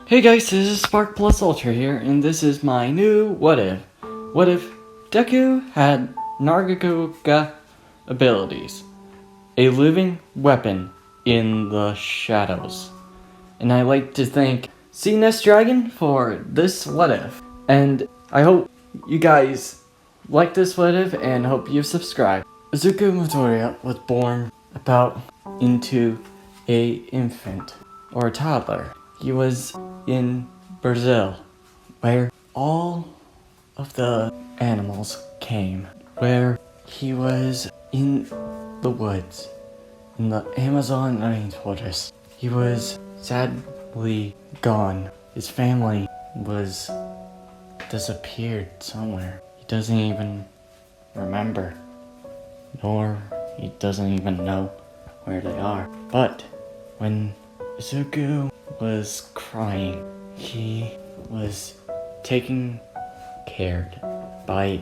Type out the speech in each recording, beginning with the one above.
Hey guys, this is Spark Plus Ultra here, and this is my new what if. What if Deku had Nargacuga abilities? A living weapon in the shadows. And I like to thank CNS Dragon for this what if. And I hope you guys like this what if and hope you subscribe. Zuku Midoriya was born about into a infant or a toddler. He was in Brazil, where all of the animals came, where he was in the woods, in the Amazon rainforest. He was sadly gone. His family was disappeared somewhere. He doesn't even remember, nor he doesn't even know where they are. But when Zuku was crying, he was taken care by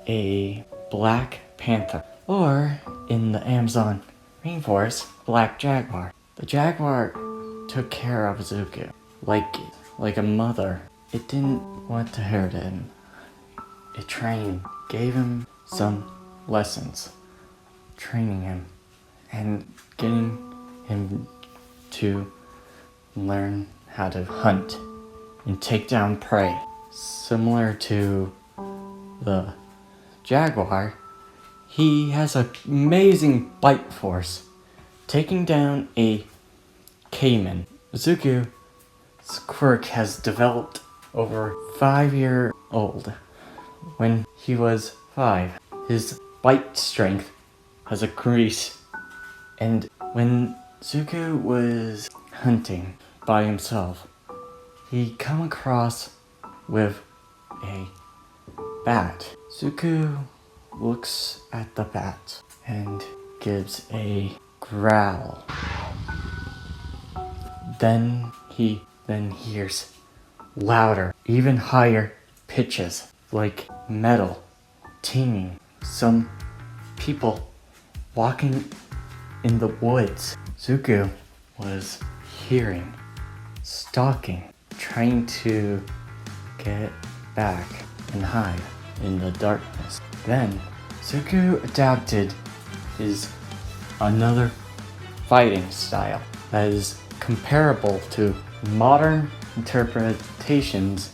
a black panther, or in the Amazon rainforest, black jaguar. The jaguar took care of Zuku like a mother. It didn't want to hurt him. It trained, gave him some lessons, training him and getting him to learn how to hunt and take down prey. Similar to the jaguar, he has an amazing bite force, taking down a caiman. Zuku's quirk has developed over 5 years old. When he was 5, his bite strength has increased, and when Zuku was hunting by himself, he come across with a bat. Zuku looks at the bat and gives a growl. Then he hears louder, even higher pitches, like metal tinging. Some people walking in the woods. Zuku was hearing, stalking, trying to get back and hide in the darkness. Then Zuku adapted his another fighting style that is comparable to modern interpretations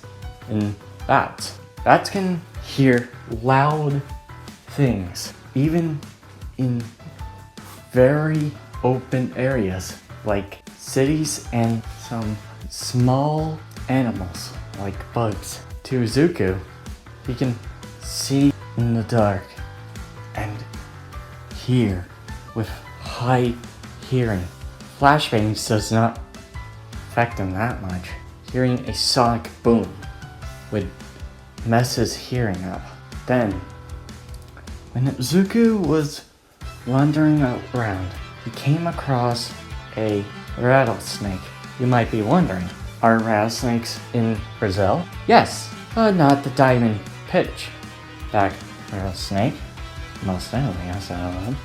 in bats. Bats can hear loud things, even in very open areas like cities and some small animals like bugs. To Zuku, he can see in the dark and hear with high hearing. Flashbangs does not affect him that much. Hearing a sonic boom would mess his hearing up. Then, when Zuku was wandering around, he came across a rattlesnake. You might be wondering, are rattlesnakes in Brazil? Yes, but not the diamond pitchback rattlesnake. Most definitely outside of them.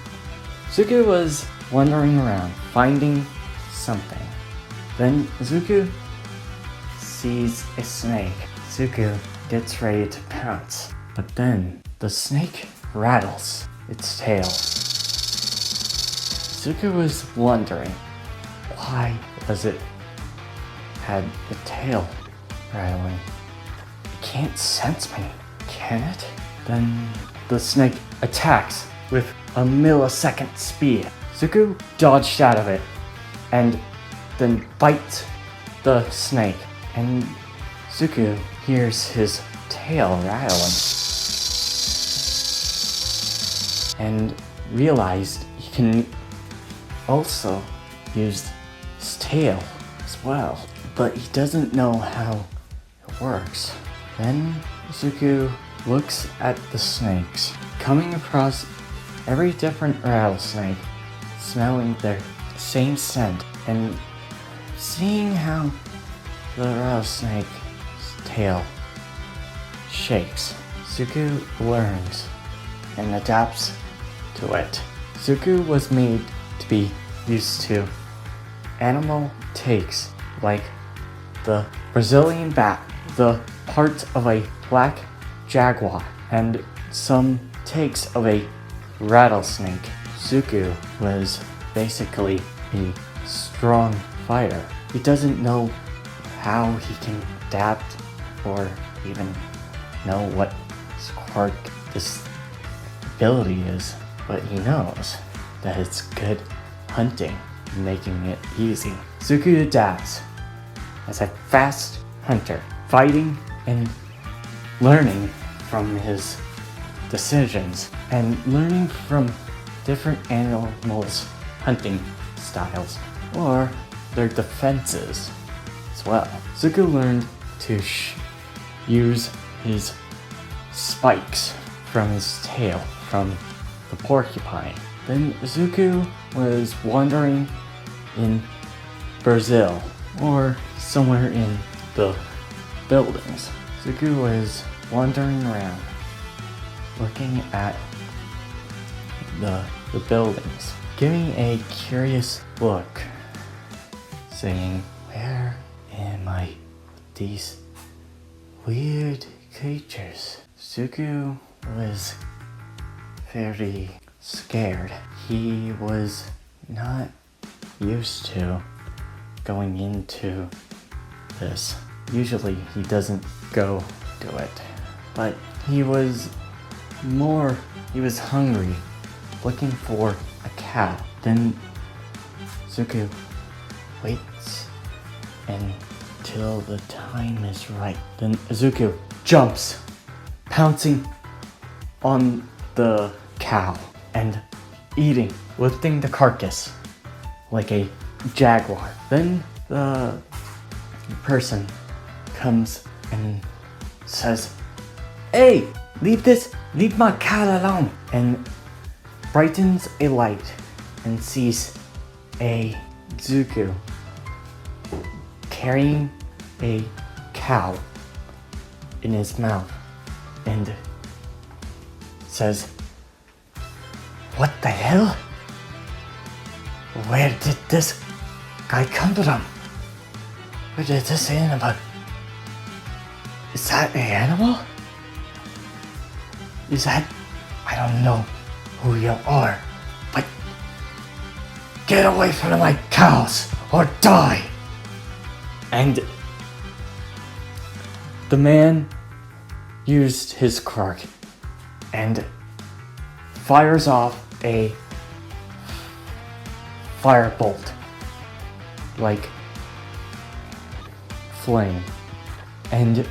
Zuku was wandering around, finding something. Then Zuku sees a snake. Zuku gets ready to pounce, but then the snake rattles its tail. Zuku was wondering, why does it had the tail rattling? It can't sense me, can it? Then the snake attacks with a millisecond speed. Zuku dodged out of it and then bites the snake, and Zuku hears his tail rattling and realized he can also use his tail as well, but he doesn't know how it works. Then Zuku looks at the snakes, coming across every different rattlesnake, smelling their same scent, and seeing how the rattlesnake's tail shakes. Zuku learns and adapts to it. Zuku was made to be used to animal takes like the Brazilian bat, the parts of a black jaguar, and some takes of a rattlesnake. Zuku was basically a strong fighter. He doesn't know how he can adapt or even know what spark this ability is, but he knows that it's good hunting, making it easy. Zuku adapts as a fast hunter, fighting and learning from his decisions and learning from different animals' hunting styles or their defenses as well. Zuku learned to use his spikes from his tail from the porcupine. Then Zuku was wandering in Brazil or somewhere in the buildings. Zuku was wandering around looking at the buildings, giving a curious look, saying, "Where am I with these weird creatures?" Zuku was very scared. He was not used to going into this. Usually he doesn't go to it, but he was hungry, looking for a cow. Then Zuku waits until the time is right. Then Zuku jumps, pouncing on the cow and lifting the carcass like a jaguar. Then the person comes and says, "Hey, leave my cat alone," and brightens a light and sees a Zuku carrying a cow in his mouth and says, "What the hell? Where did this guy come from? Where did this animal? Is that an animal? I don't know who you are, but get away from my cows or die." And the man used his quirk and fires off a firebolt like flame, and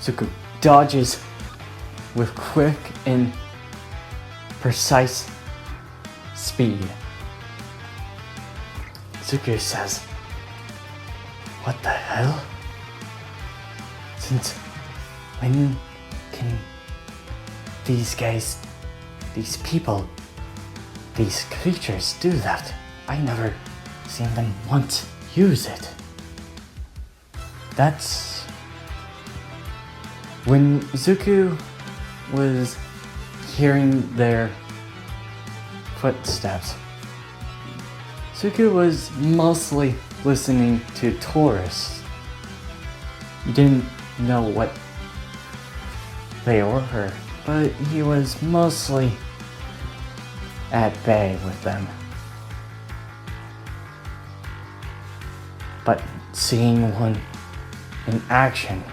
Zuku dodges with quick and precise speed. Zuku says, "What the hell? Since when can these guys, these people, these creatures do that? I never seen them once use it." That's when Zuku was hearing their footsteps. Zuku was mostly listening to tourists. He didn't know what they were, but he was mostly at bay with them. But seeing one in action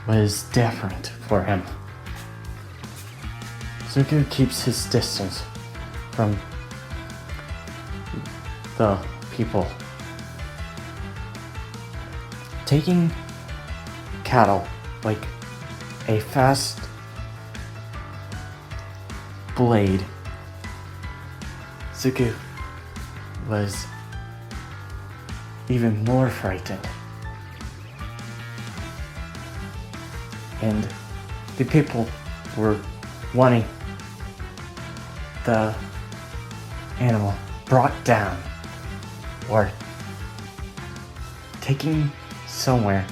was different for him. Zuku keeps his distance from the people. Taking cattle like a fast blade, Zuku was even more frightened. And the people were wanting the animal brought down or taken somewhere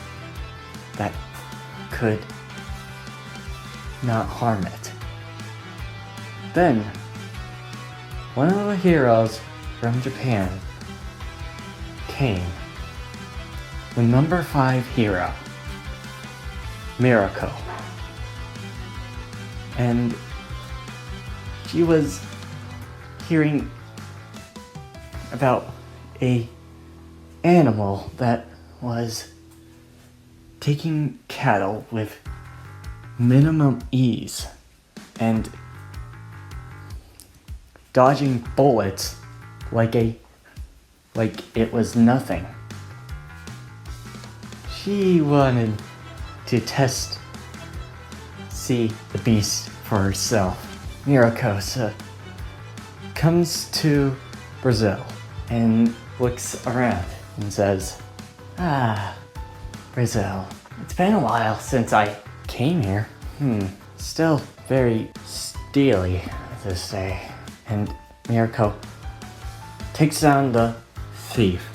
that could not harm it. Then, one of the heroes from Japan came the number 5 hero, Mirko. And she was hearing about a animal that was taking cattle with minimum ease and dodging bullets like it was nothing. She wanted to see the beast for herself. Mirko comes to Brazil and looks around and says, Brazil, it's been a while since I came here. Still very steely this day. And Mirko takes down the thief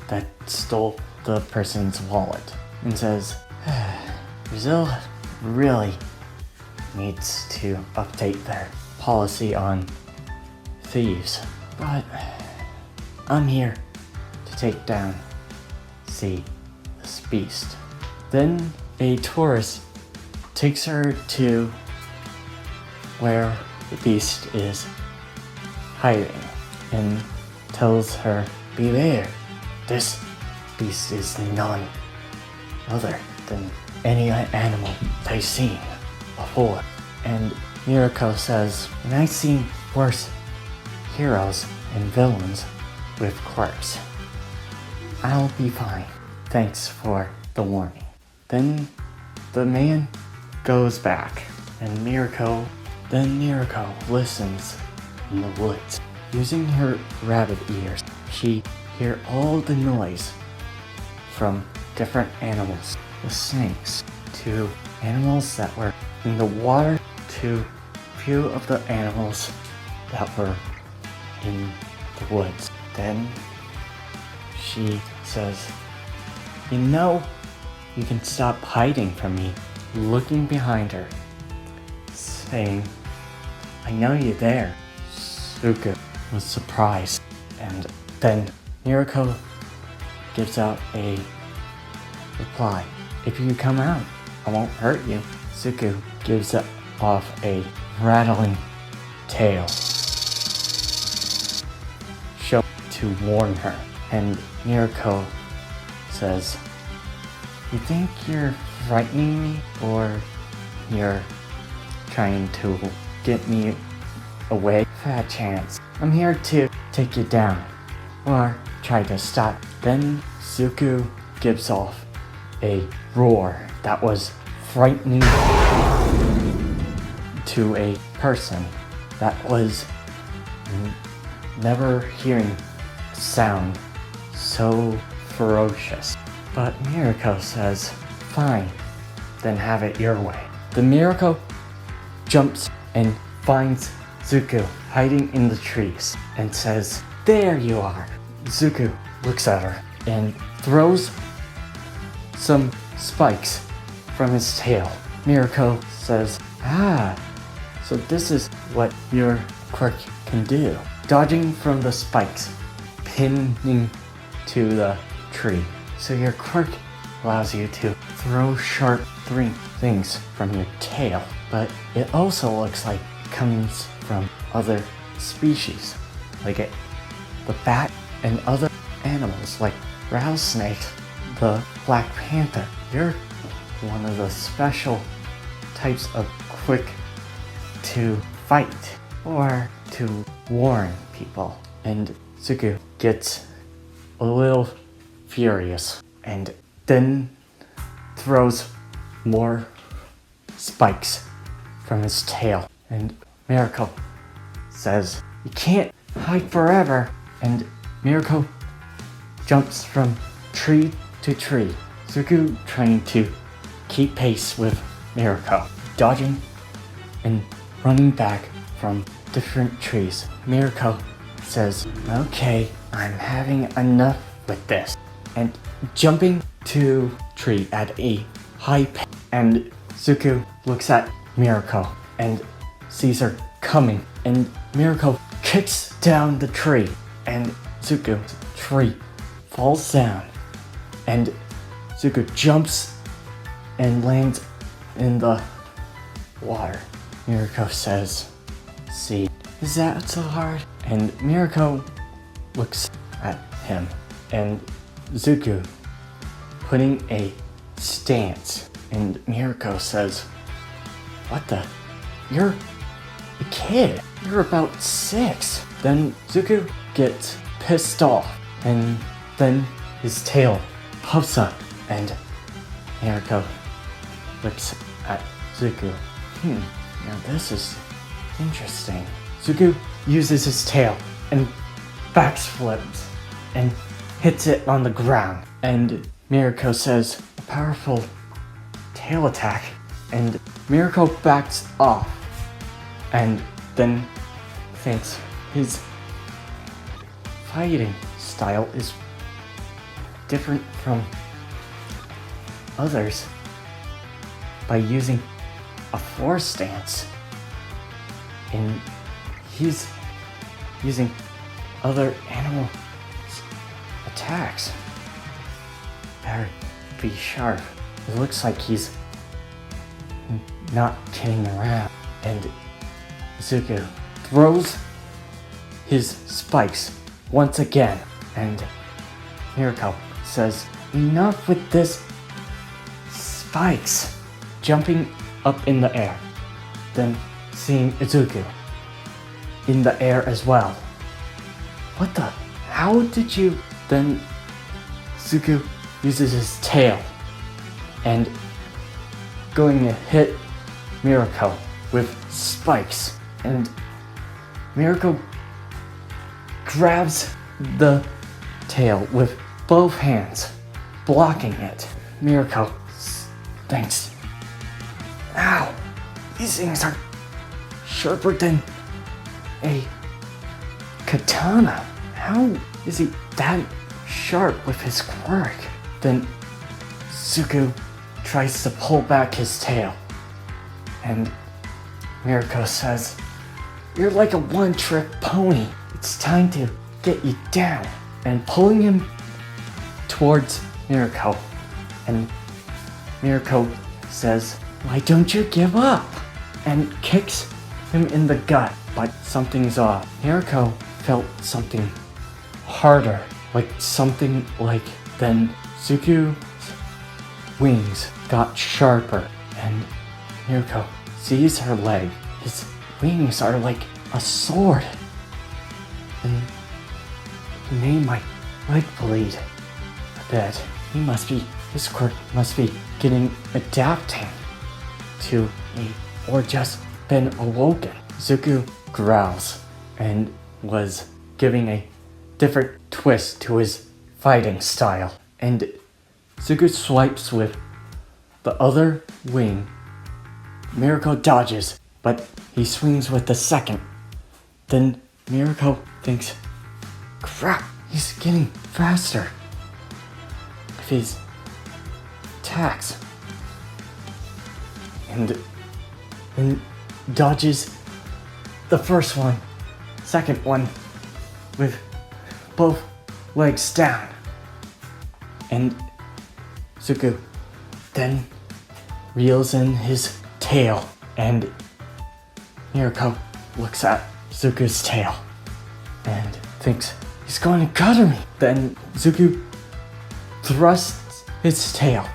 that stole the person's wallet and says, Brazil really needs to update their policy on thieves, but I'm here to take down, this beast. Then a tourist takes her to where the beast is hiding and tells her, beware, this beast is none other than any animal they've seen before. And Mirko says, and I've seen worse heroes and villains with quirks. I'll be fine. Thanks for the warning. Then the man goes back, and Mirko listens in the woods. Using her rabbit ears, she hears all the noise from different animals, the snakes, to animals that were in the water, to few of the animals that were in the woods. Then she says, you can stop hiding from me, looking behind her, saying, I know you're there. Zuku was surprised, and then Mirko gives out a reply. If you come out, I won't hurt you. Zuku gives off a rattling tail, show to warn her, and Mirko says, you think you're frightening me, or you're trying to get me away? Fat chance. I'm here to take you down, or try to stop. Then Zuku gives off a roar that was frightening to a person that was never hearing a sound so ferocious. But Mirko says, fine, then have it your way. The Mirko jumps and finds Zuku hiding in the trees and says, there you are. Zuku looks at her and throws some spikes from his tail. Mirko says, so this is what your quirk can do. Dodging from the spikes, pinning to the tree. So your quirk allows you to throw sharp things from your tail, but it also looks like it comes from other species, like the bat and other animals like rattlesnake, the black panther. You're one of the special types of quick to fight or to warn people. And Zuku gets a little furious and then throws more spikes from his tail. And Mirko says, you can't hide forever. And Mirko jumps from tree to tree. Zuku trying to keep pace with Mirko, dodging and running back from different trees. Mirko says, okay, I'm having enough with this. And jumping to tree at a high pace. And Zuku looks at Mirko and sees her coming. And Mirko kicks down the tree. And Zuku's tree falls down and Zuku jumps and lands in the water. Mirko says, "See, is that so hard?" And Mirko looks at him, and Zuku putting a stance, and Mirko says, "What the? You're a kid. You're about 6. Then Zuku gets pissed off, and then his tail puffs up, and Mirko looks at Zuku. Now this is interesting. Zuku uses his tail and backflips and hits it on the ground. And Mirko says, "A powerful tail attack." And Mirko backs off and then thinks his fighting style is different from others by using a force stance, and he's using other animal attacks. Better be sharp. It looks like he's not kidding around. And Zuku throws his spikes once again, and Mirko says, "Enough with this spikes," jumping up in the air, then seeing Zuku in the air as well. "What the? How did you?" Then Zuku uses his tail and going to hit Mirko with spikes, and Mirko grabs the tail with both hands, blocking it. Mirko thinks, "Ow, these things are sharper than a katana. How is he that sharp with his quirk?" Then Zuku tries to pull back his tail, and Mirko says, "You're like a one-trick pony. It's time to get you down." And pulling him towards Mirko, and Mirko says, "Why don't you give up?" and kicks him in the gut, but something's off. Mirko felt something harder, something like then Zuku's wings got sharper, and Mirko sees her leg. His wings are like a sword, and he made my leg bleed a bit. His quirk must be adapting to me, or just been awoken. Zuku growls and was giving a different twist to his fighting style. And Zuku swipes with the other wing. Mirko dodges, but he swings with the second. Then Mirko thinks, "Crap, he's getting faster with his attacks." And dodges the first one, second one, with both legs down. And Zuku then reels in his tail, and Mirko looks at Zuku's tail and thinks, "He's going to gutter me." Then Zuku thrusts his tail,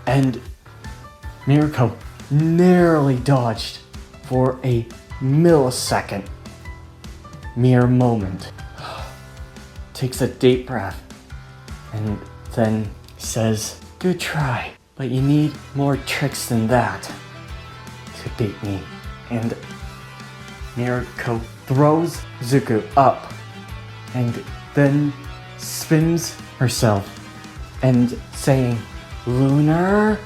and Mirko narrowly dodged for a millisecond, mere moment. Takes a deep breath and then says, "Good try, but you need more tricks than that to beat me." And Mirko throws Zuku up and then spins herself and saying, "Lunar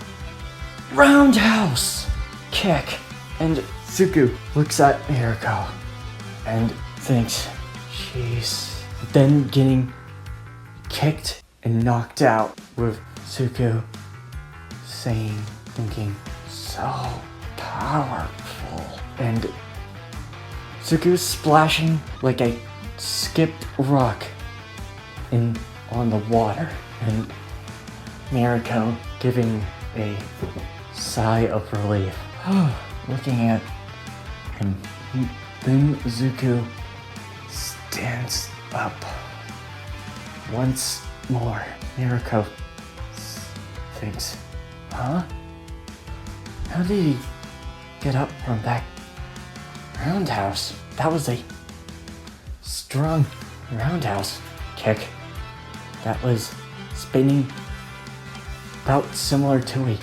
roundhouse kick." And Zuku looks at Mirko and thinks, "Jeez." Then getting kicked and knocked out, with Zuku thinking, "So powerful." And Zuku splashing like a skipped rock on the water, and Mirko giving a sigh of relief. Looking at him. Then Zuku stands up. Once more, Mirko thinks, huh? How did he get up from that roundhouse? That was a strong roundhouse kick that was spinning about similar to a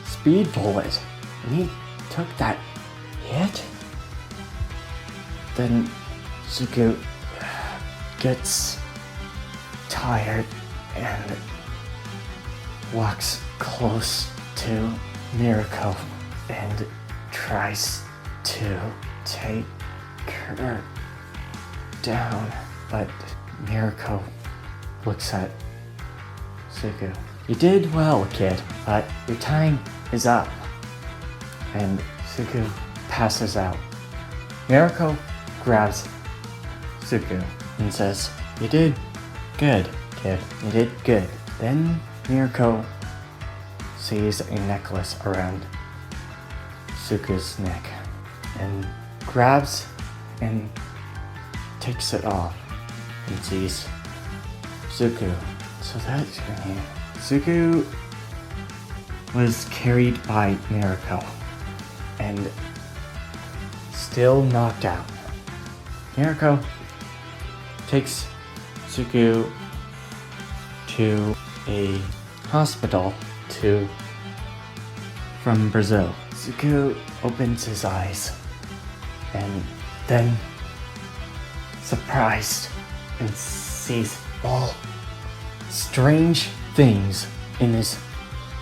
speed bullet. And he took that hit. Then Zuku gets tired and walks close to Mirko and tries to take her down, but Mirko looks at Zuku. You did well, kid, but your time is up. And Zuku passes out. Mirko grabs Zuku and says, you did good, kid. You did good. Then Mirko sees a necklace around Zuku's neck and grabs and takes it off and sees Zuku. So that's your name. Zuku was carried by Mirko and still knocked out. Mirko takes Zuku to a hospital from Brazil. Zuku opens his eyes and then, surprised, and sees all strange things in his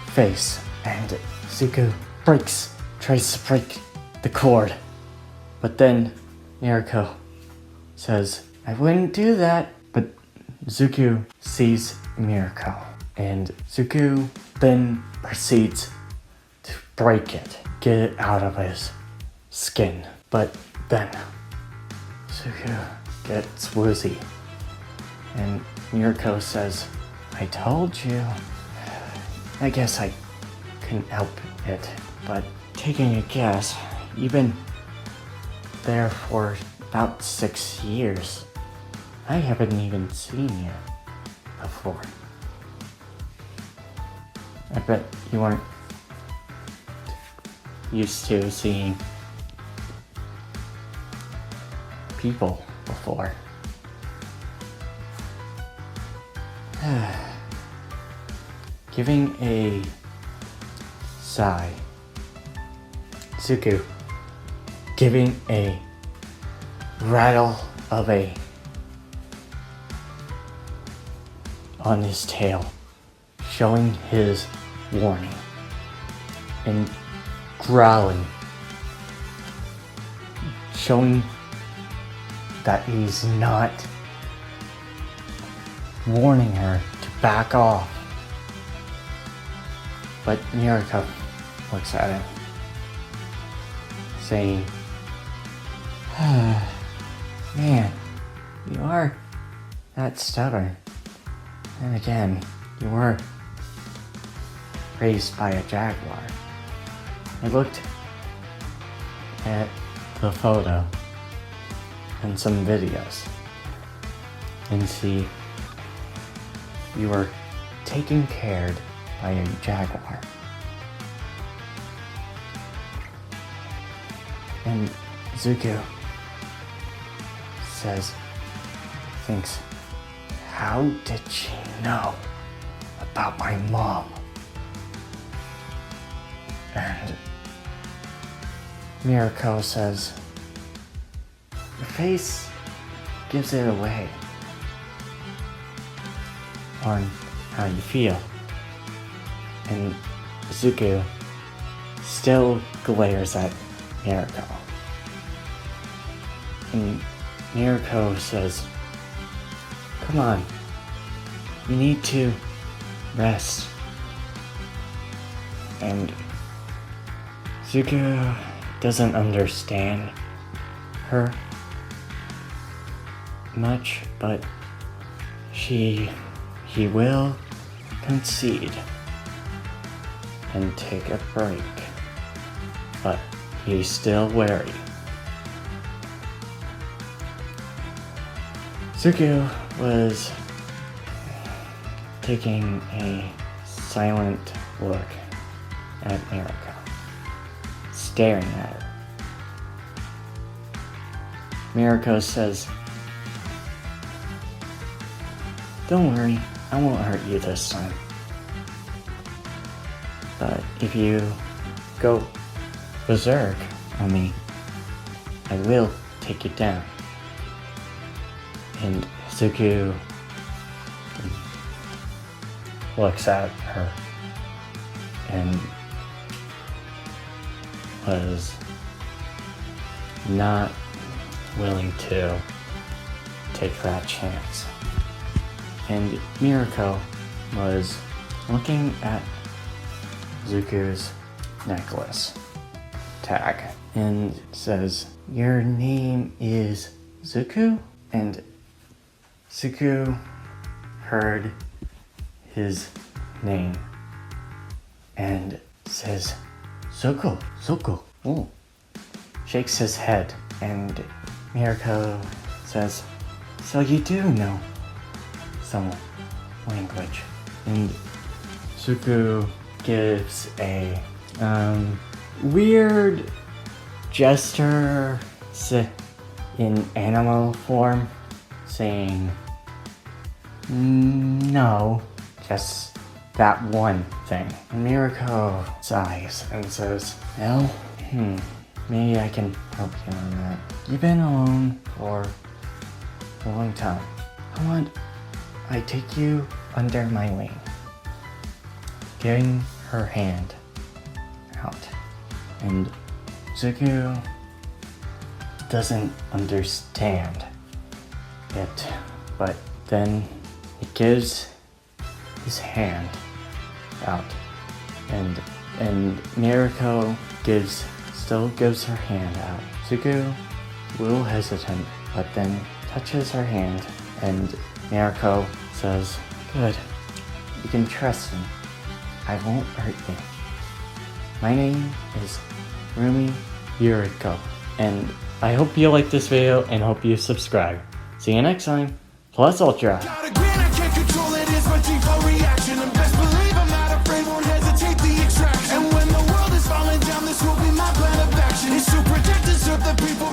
face. And Zuku tries to break the cord. But then Mirko says, I wouldn't do that. But Zuku sees Mirko. And Zuku then proceeds to break it, get it out of his skin. But then Zuku gets woozy. And Mirko says, I told you. I guess I couldn't help it, but taking a guess, you've been there for about 6 years. I haven't even seen you before. I bet you weren't used to seeing people before. Giving a sigh. Zuku giving a rattle of on his tail, showing his warning, and growling, showing that he's not warning her to back off. But Mirko looks at him, saying, man, you are that stubborn. And again, you were raised by a jaguar. I looked at the photo and some videos and see you were taken care of by a jaguar. And Zuku thinks, how did she know about my mom? And Mirko says, your face gives it away on how you feel. And Zuku still glares at Mirko. And Mirko says, come on, you need to rest. And Zuku doesn't understand her much, but he will concede and take a break, but he's still wary. Zuku was taking a silent look at Mirko, staring at her. Mirko says, "Don't worry, I won't hurt you this time. But if you go berserk on me, I will take you down." And Zuku looks at her and was not willing to take that chance. And Mirko was looking at Zuku's necklace tag and says, "Your name is Zuku?" And Zuku heard his name and says, "Zuku, Zuku." Ooh. Shakes his head, and Mirko says, "So you do know some language." And Zuku gives a weird gesture in animal form, saying, "No, just that one thing." And Mirko sighs and says, "Well, maybe I can help you on that. You've been alone for a long time. How about I take you under my wing?" Giving her hand out. And Zuku doesn't understand it, but then he gives his hand out, and Mirko still gives her hand out. Zuku, a little hesitant, but then touches her hand, and Mirko says, "Good, you can trust me. I won't hurt you. My name is Mirko." And I hope you like this video and hope you subscribe. See you next time. Plus Ultra. Got a grin, I can't control it, it's my default reaction. And best believe I'm not afraid, won't hesitate the extraction. And when the world is falling down, this will be my plan of action. It's to protect and serve the people,